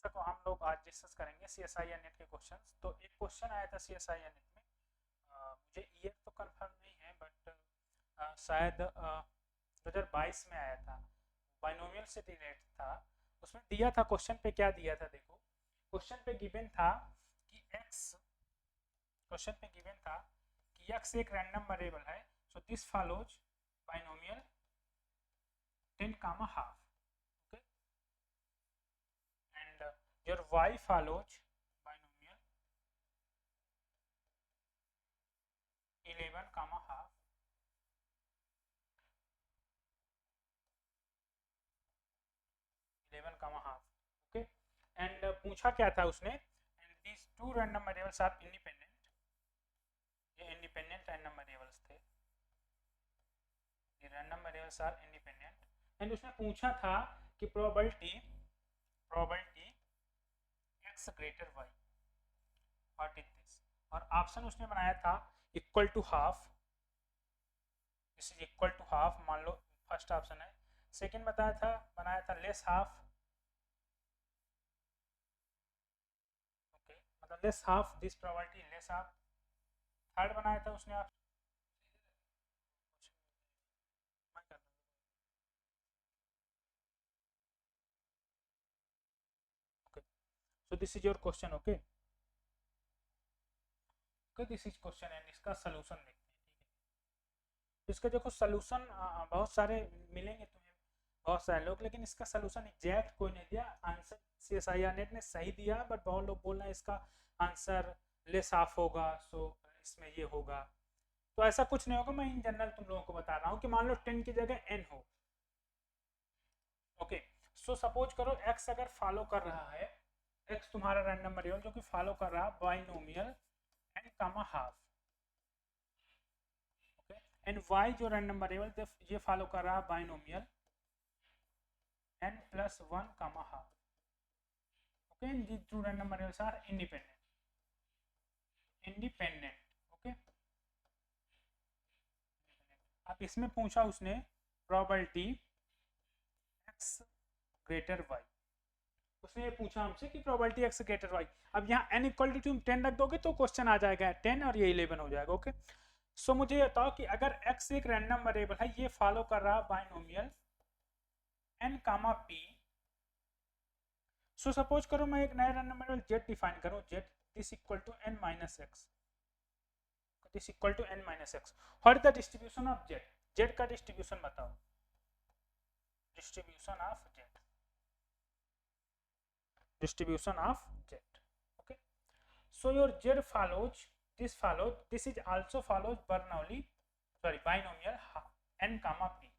को हम लोग आज डिस्कस करेंगे C S I N NET के क्वेश्चन। तो एक क्वेश्चन आया था C S I N NET में, मुझे ईयर तो कंफर्म नहीं है बट शायद 2022 में आया था, बाइनोमियल से रिलेटेड था। उसमें दिया था क्वेश्चन पे, क्या दिया था देखो। क्वेश्चन पे गिवन था कि एक्स, क्वेश्चन पे गिवन था कि एक्स एक रैंडम वेरिएबल है, so this follows binomial 10 comma half, okay, and your y follows binomial 11 comma half, 11 comma half, okay, and पूछा क्या था उसने, and these two random variables are independent, ये independent random variables थे, ये random variables are independent, and उसने पूछा था कि probability x greater y, what is this, और ऑप्शन उसने बनाया था equal to half, this is equal to half, मान लो फर्स्ट ऑप्शन है। सेकंड बनाया था लेस हाफ, ओके, मतलब less half, this probability less half. Third बनाया था उसने आप, okay, so this is your question, okay, okay, this is question and इसका सोल्यूशन देखते हैं, ठीक है। इसका देखो सोल्यूशन बहुत सारे मिलेंगे तुम्हें, बहुत सारे लोग, लेकिन इसका सोल्यूशन एग्जैक्ट कोई नहीं दिया। Answer C S I R NET ने सही दिया, बट बहुत लोग बोल रहे हैं इसका आंसर लेस हाफ होगा, सो इसमें ये होगा। तो ऐसा कुछ नहीं होगा, मैं इन जनरल तुम लोगों को बता रहा हूँ कि मान लो 10 की जगह n हो, ओके। सो सपोज करो x अगर फॉलो कर रहा है, x तुम्हारा रैंडम वेरिएबल जो कि फॉलो कर रहा है बाइनोमियल n कमा हाफ, ओके, एंड y जो रैंडम वेरिएबल ये फॉलो कर रहा है binomial n plus one comma half, okay, and these two random variables are independent, okay. अब इसमें पूछा उसने प्रोबेबिलिटी x ग्रेटर y, उसने ये पूछा हमसे कि प्रोबेबिलिटी x ग्रेटर y। अब यहाँ n इक्वल टू तुम 10 रख दोगे तो क्वेश्चन आ जाएगा 10 और ये 11 हो जाएगा, ओके। सो मुझे बताओ कि अगर x एक रैंडम वेरिएबल है, ये फॉलो कर रहा है binomial n comma p, so suppose करो मैं एक नया रैंडम वेरिएबल z डिफाइन करूं, z this equal to n minus x, this equal to n minus x. What the distribution of z, z का डिस्ट्रीब्यूशन बताओ, distribution of z, distribution of z, okay. So your z follows, this is also follows Bernoulli, sorry, binomial n comma p,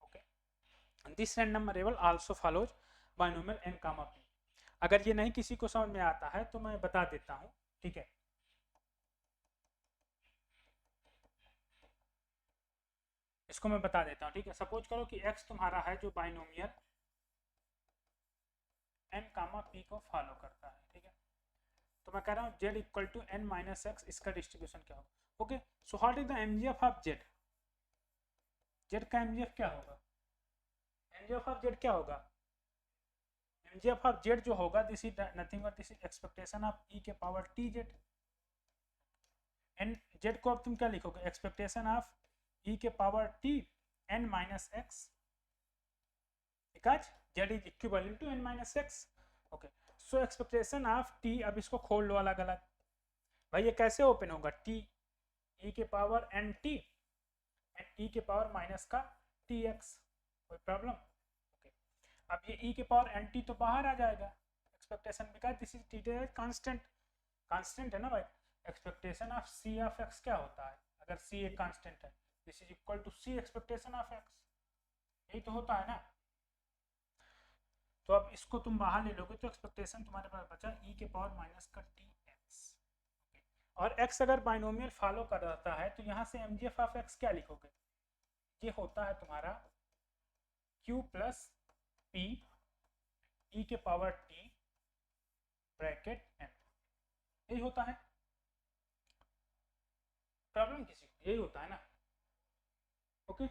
okay, and this random variable also follows binomial n comma p। अगर ये नहीं किसी को समझ में आता है तो मैं बता देता हूँ, ठीक है। इसको मैं बता देता हूँ, ठीक है। सपोज करो कि x तुम्हारा है जो बाइनोमियल n कामा p को फॉलो करता है, ठीक है। तो मैं कह रहा हूँ z equal to n minus x, इसका डिस्ट्रीब्यूशन क्या होगा, okay. So what is the MGF of z, z का एमजीएफ क्या होगा, एमजीएफ ऑफ z क्या होगा, एमजीएफ ऑफ z जो होगा this is nothing but this is expectation of e के पावर t z, एन z को अब तुम क्या लिखोगे, एक्सपेक्टेशन ऑफ e के power t n minus x, because z is equivalent to n minus x, okay. So expectation of t, अब इसको खोल लो अलग अलग, भाई ये कैसे ओपन होगा, t e के power n t and e के पावर माइनस का टी एक्स, कोई प्रॉब्लम, ओके। अब ये e के पावर एन टी तो बाहर आ जाएगा, expectation because this is T constant, constant है ना भाई। Expectation of C of x क्या होता है, अगर सी एक कांस्टेंट है, this is equal to C expectation of x, यही तो होता है ना। तो अब इसको तुम बाहर ले लोगे तो एक्सपेक्टेशन तुम्हारे पास बचा e के पावर माइनस का टी एक्स, और x अगर बाइनोमियल फॉलो कर रहा है तो यहाँ से mgf ऑफ x क्या लिखोगे, ये होता है तुम्हारा q प्लस पी ई के पावर t ब्रैकेट n, यही होता है। प्रॉब्लम किसी को यही होता है ना, ओके।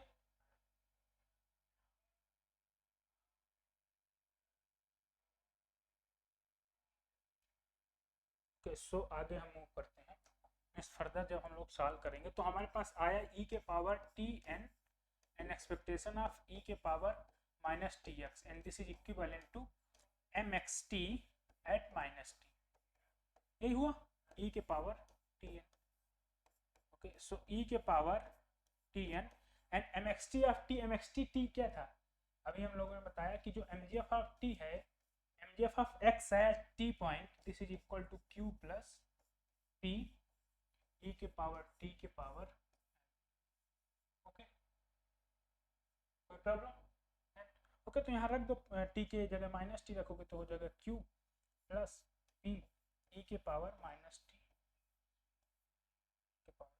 ओके, सो आगे हम मूव करते हैं। इस फर्दर जब हम लोग सॉल्व करेंगे तो हमारे पास आया e के power T N N expectation of e के power minus T X and this is equivalent to M X T at minus T. यही हुआ e के power T N. Okay, so e के power T N and M X T of T, M X T क्या था? अभी हम लोगों ने बताया कि जो M G F of T है, M G F of x है t point, this is equal to q plus p e के पावर t के पावर। ओके, कोई प्रॉब्लम? ओके, तो यहाँ रख दो, t के जगह माइनस टी रखोगे तो हो जाएगा q प्लस p e के पावर माइनस टी के power.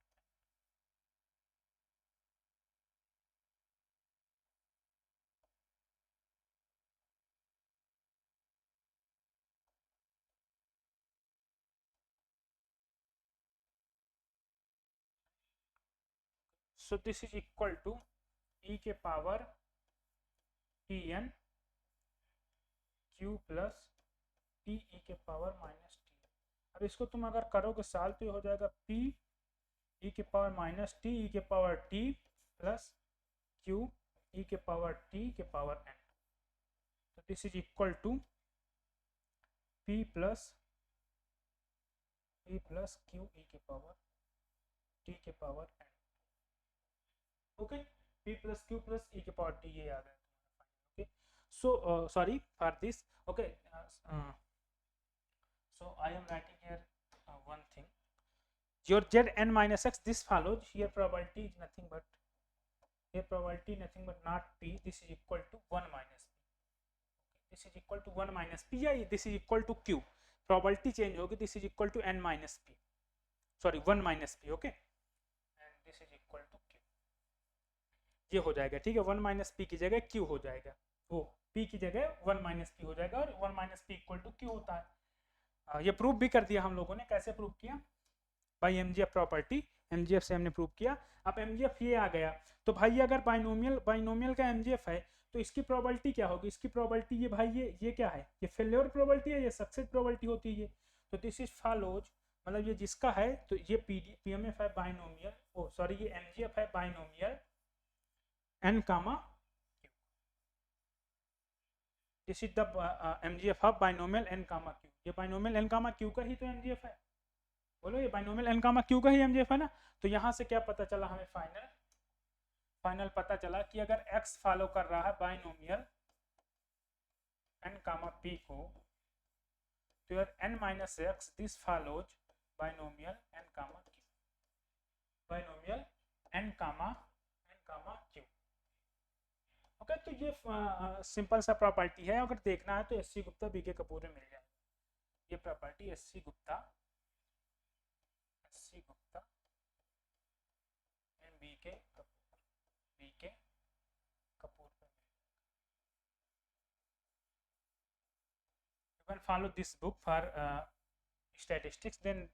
So this is equal to e के power T n q plus p e के पावर माइनस टी। अब इसको तुम अगर करोगे सॉल्व तो हो जाएगा p e के पावर माइनस टी e के power t plus q e के पावर t के पावर n। तो this is equal to p plus q e के पावर t के power n। Okay, p plus q plus e के power t, ये आ गया। Okay, so sorry for this. Okay, so I am writing here one thing. Your zn minus x, this follows. Here probability is nothing but not p. This is equal to 1 minus p. This is equal to 1 minus p, या this is equal to q. Probability change होगी. This is equal to n minus p. Sorry, 1 minus p. Okay, and this is equal to q. ये हो जाएगा, ठीक है। 1 minus P की जगह q हो जाएगा, वो p की जगह 1 माइनस पी हो जाएगा, और 1 minus p equal to q होता है। ये प्रूफ भी कर दिया हम लोगों ने। कैसे प्रूफ किया? बाई एमजीएफ प्रॉपर्टी, एमजीएफ से हमने प्रूव किया। अब एमजीएफ ये आ गया, तो भाई अगर बाइनोमियल का एमजीएफ है तो इसकी प्रोबेबिलिटी क्या होगी? इसकी प्रोबेबिलिटी ये भाई ये क्या है? ये फेल्योर प्रोबेबिलिटी है, ये सक्सेस प्रोबेबिलिटी होती है। तो दिस इज फॉलोज, मतलब ये जिसका है तो ये पीएमएफ है बाइनोमियल, ओ सॉरी ये एमजीएफ है binomial n comma q। This is the MGF of binomial n comma q। ये बाइनोमियल n कामा q का ही तो एमजीएफ है। बोलो, ये बाइनोमियल n कामा q का ही एमजीएफ है ना। तो यहाँ से क्या पता चला हमें? फाइनल पता चला कि अगर x फॉलो कर रहा है बाइनोमियल n कामा p को, तो यार n माइनस x this follows binomial n comma q, binomial n comma q। Okay, तो ये सिंपल सा प्रॉपर्टी है। अगर देखना है तो S C Gupta B K Kapoor में मिल जाएगा। ये property S C Gupta and B K Kapoor पे। You can follow this book for statistics, then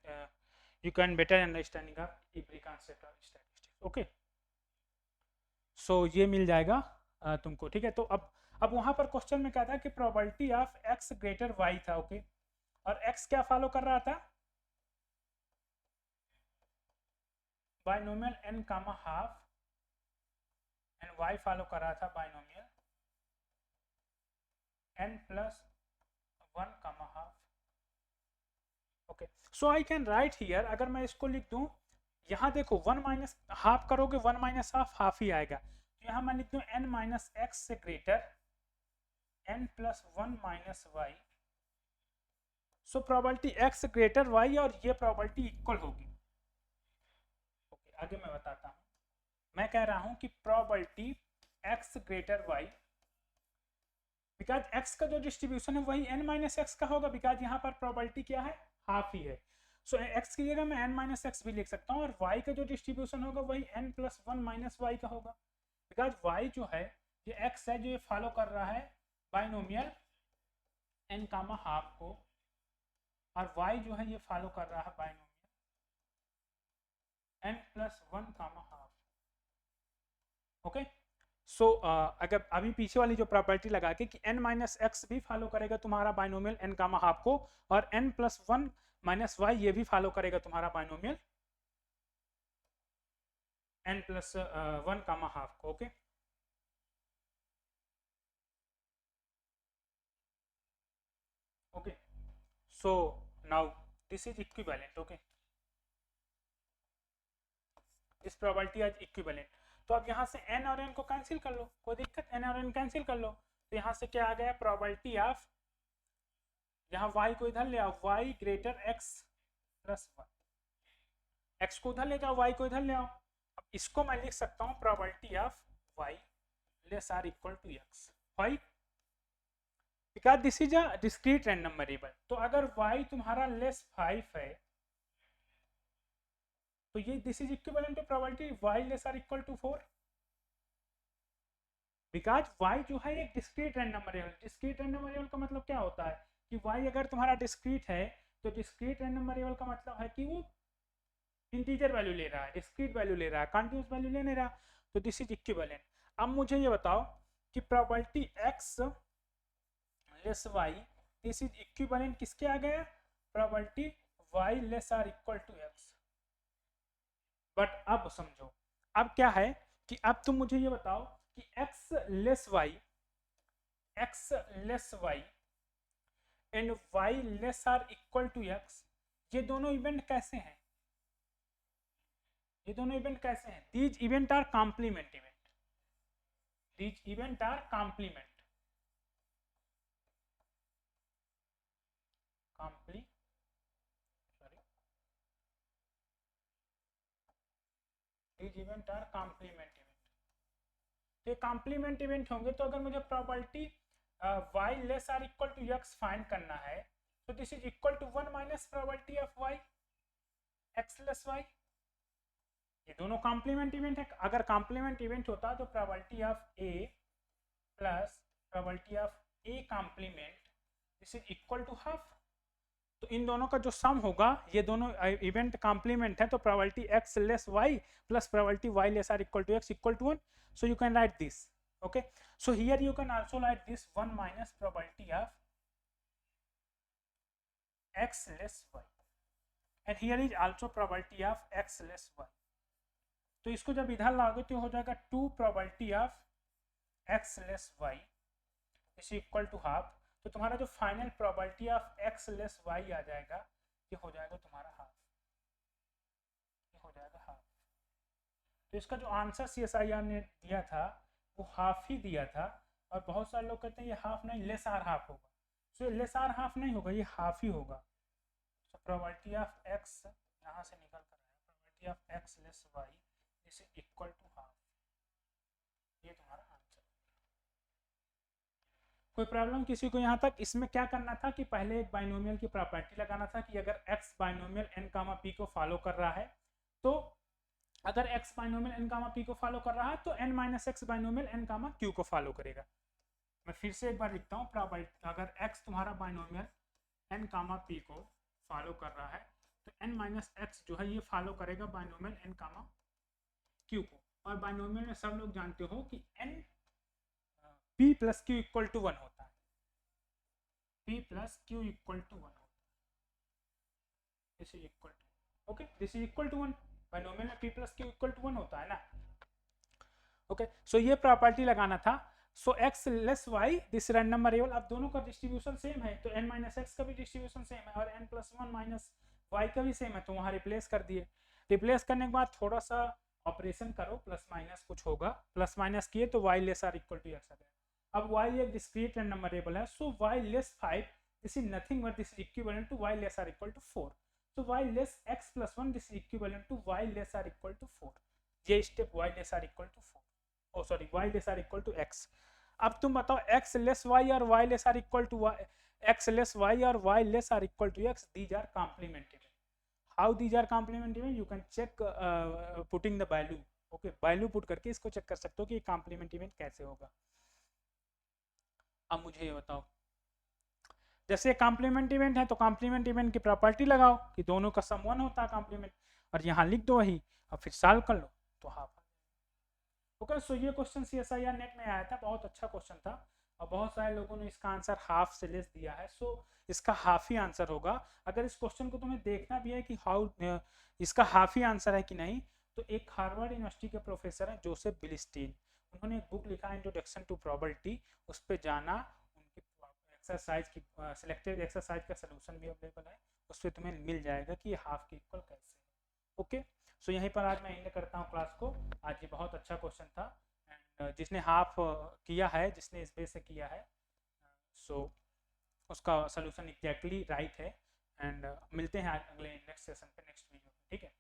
you can better understanding of every concept of statistics. Okay, so ये मिल जाएगा तुमको, ठीक है। तो अब वहां पर क्वेश्चन में क्या था कि probability of x greater y था। ओके, और x क्या फॉलो कर रहा था? Binomial n comma half, and y follow कर रहा था binomial n plus 1 comma half. Okay, so I can write here, अगर मैं इसको लिख दूं, यहाँ देखो 1 माइनस हाफ करोगे 1 माइनस हाफ ही आएगा। तो यहाँ मैं लिख दूं n माइनस एक्स से greater n plus 1 minus y. So probability x greater y और ये प्रोबेबिलिटी इक्वल होगी। ओके, आगे मैं बताता हूँ। मैं कह रहा हूँ कि probability x greater y, because x का जो डिस्ट्रीब्यूशन है वही n माइनस एक्स का होगा, बिकॉज यहाँ पर प्रोबेबिलिटी क्या है? हाफ ही है। सो x की जगह मैं n माइनस एक्स भी लिख सकता हूँ, और y का जो डिस्ट्रीब्यूशन होगा वही n प्लस 1 माइनस वाई का होगा, बिकॉज y जो है ये x है जो ये फॉलो कर रहा है बाइनोमियल n कामा हाफ को, और y जो है ये फॉलो कर रहा है binomial n plus 1 comma half. Okay, सो अगर अभी पीछे वाली जो प्रॉपर्टी लगा के कि n माइनस एक्स भी फॉलो करेगा तुम्हारा बाइनोमियल n कामा हाफ को, और n प्लस 1 माइनस वाई, ये भी फॉलो करेगा तुम्हारा बाइनोमियल n+1 कामा हाफ को। Okay okay, so now this is equivalent. Okay, this probability is equivalent. तो अब यहाँ से n और n को कैंसिल कर लो, कोई दिक्कत, n और n कैंसिल कर लो, तो यहाँ से क्या आ गया, प्रोबेबिलिटी ऑफ, यहाँ y को इधर ले आओ, y ग्रेटर x+1, x को उधर ले जाओ, y को इधर ले आओ। अब इसको मैं लिख सकता हूँ probability of y less or equal to x। Why because this is a discrete random variable, तो अगर y तुम्हारा लेस 5 है तो ये this is equivalent to probability y less or equal to 4, because y जो है एक discrete random variable. Discrete random variable का मतलब क्या होता है कि y अगर तुम्हारा डिस्क्रीट है तो डिस्क्रीट रैंडम वेरिएबल का मतलब है कि वो इंटीजर वैल्यू ले रहा है, डिस्क्रीट वैल्यू ले रहा है, कंटीन्यूअस वैल्यू ले नहीं रहा, तो दिस इज इक्विवेलेंट। अब मुझे ये बताओ कि probability x less y, this is equivalent किसके आ गया, probability y less or equal to x। But अब समझो, अब क्या है कि अब तुम मुझे ये बताओ कि x less y and y less or equal to x, ये दोनों इवेंट कैसे हैं, ये दोनों इवेंट कैसे हैं, these event are complement event, these event are complement these event are complement event. ये कॉम्प्लीमेंट इवेंट होंगे, तो अगर मुझे probability y less or equal to x find करना है तो this is equal to 1 minus probability of y x less y। ये दोनों कॉम्प्लीमेंट इवेंट है, अगर कॉम्प्लीमेंट इवेंट होता तो probability of a plus probability of a complement this is equal to half. तो इन दोनों का जो सम होगा, ये दोनों इवेंट कॉम्प्लीमेंट है, तो probability x less y plus probability y less or equal to x equal to 1। So you can write this. okay, so here you can also write this 1 minus probability of x less y, and here is also probability of x less y। तो इसको जब इधर लाओगे तो हो जाएगा 2 probability of x less y is equal to half. तो तुम्हारा जो final probability of x less y आ जाएगा, ये हो जाएगा तुम्हारा हाफ, ये हो जाएगा हाफ। तो इसका जो आंसर CSIR ने दिया था वो हाफ ही दिया था, और बहुत सारे लोग कहते हैं ये हाफ नहीं लेस आर हाफ होगा, सो ये लेस आर हाफ नहीं होगा, ये हाफ ही होगा। सो प्रोबेबिलिटी ऑफ x यहाँ से निकल कर आया, probability of x less y is equal to half, ये तुम्हारा आंसर। कोई प्रॉब्लम किसी को यहाँ तक? इसमें क्या करना था कि पहले एक बाइनोमियल की प्रॉपर्टी लगाना था कि अगर x binomial n comma p को फॉलो कर रहा है, तो अगर x binomial n comma p को फॉलो कर रहा है तो n माइनस x binomial n comma q को फॉलो करेगा। मैं फिर से एक बार लिखता हूँ, प्रॉपर्टी अगर x तुम्हारा बाइनोमियल n कामा p को फॉलो कर रहा है तो n माइनस x जो है ये फॉलो करेगा बाइनोमियल n कामा q को। और बाइनोमियल में सब लोग जानते हो कि n p plus q equal to 1 होता है, p plus q equal to 1 होता है, this is equal to, okay, this is equal to 1, binomial में p plus q equal to 1 होता है ना। ओके, सो ये प्रॉपर्टी लगाना था। सो x less y this random variable, अब दोनों का डिस्ट्रीब्यूशन सेम है तो n माइनस एक्स का भी डिस्ट्रीब्यूशन सेम है और n प्लस 1 माइनस y का भी सेम है, तो वहाँ रिप्लेस कर दिए। रिप्लेस करने के बाद थोड़ा सा ऑपरेशन करो, प्लस माइनस कुछ होगा, प्लस माइनस किए तो y less or equal to x आ गया। अब y एक डिस्क्रीट रैंडम वेरिएबल है, so y less 5 this is nothing but this is equivalent to y less or equal to 4। So y less x plus 1 this is equivalent to y less r equal to 4। ये step y less r equal to 4, oh sorry y less r equal to x। अब तुम बताओ x less y और y less r equal to y, x less y और y less r equal to x, these are complementary। How these are complementary? You can check putting the value, okay, value put करके इसको check कर सकते हो कि complementary कैसे होगा। अब मुझे ये बताओ, जैसे कॉम्प्लीमेंट इवेंट है तो कॉम्प्लीमेंट इवेंट की प्रॉपर्टी लगाओ कि दोनों का सम 1 होता है कॉम्प्लीमेंट, और यहाँ लिख दो वही, और फिर सॉल्व कर लो तो हाफ। ओके, सो ये क्वेश्चन CSIR नेट में आया था, बहुत अच्छा क्वेश्चन था, और बहुत सारे लोगों ने इसका आंसर हाफ से लेस दिया है, सो इसका हाफ ही आंसर होगा। अगर इस क्वेश्चन को तुम्हें देखना भी है कि हाउ इसका हाफ ही आंसर है कि नहीं, तो एक हार्वर्ड यूनिवर्सिटी के प्रोफेसर हैं जोसेफ बिलिस्टीन, उन्होंने एक बुक लिखा इंट्रोडक्शन टू प्रोबेबिलिटी, उस पर जाना, उनकी एक्सरसाइज की सिलेक्टेड एक्सरसाइज का सोल्यूशन भी अवेलेबल है, उस पर तुम्हें मिल जाएगा कि हाफ के इक्वल कैसे। ओके, सो यहीं पर आज मैं एंड करता हूँ क्लास को। आज ये बहुत अच्छा क्वेश्चन था, एंड जिसने हाफ किया है, जिसने इस बेस से किया है, सो उसका सोल्यूशन एग्जैक्टली राइट है। एंड मिलते हैं अगले नेक्स्ट सेशन पे, नेक्स्ट वीडियो में, ठीक है।